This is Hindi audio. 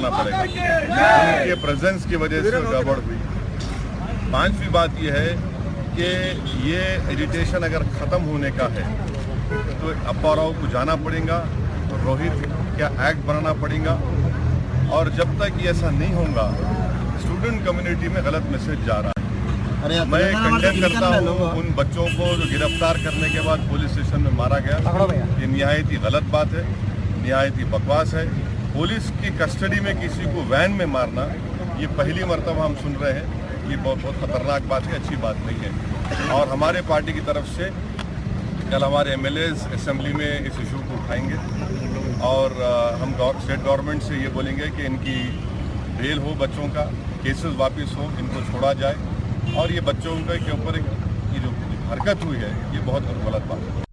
जाना पड़ेगा, उनके प्रेजेंस की वजह से गड़बड़ हुई। पांचवी बात यह है कि ये एजिटेशन अगर ख़त्म होने का है तो अप्पा राव को जाना पड़ेगा, रोहित का एक्ट बनाना पड़ेगा, और जब तक ये ऐसा नहीं होगा स्टूडेंट कम्युनिटी में गलत मैसेज जा रहा है। मैं कंडेम करता हूँ उन बच्चों को जो गिरफ्तार करने के बाद पुलिस स्टेशन में मारा गया। ये निहायत ही गलत बात है, निहायत ही बकवास है। पुलिस की कस्टडी में किसी को वैन में मारना ये पहली मर्तबा हम सुन रहे हैं। ये बहुत खतरनाक बात है, अच्छी बात नहीं है। और हमारे पार्टी की तरफ से कल हमारे एमएलएज असेंबली में इस इशू को उठाएंगे और हम स्टेट गवर्नमेंट से ये बोलेंगे कि इनकी बेल हो, बच्चों का केसेस वापस हो, इनको छोड़ा जाए। और ये बच्चों के ऊपर ये जो हरकत हुई है ये बहुत गलत बात है।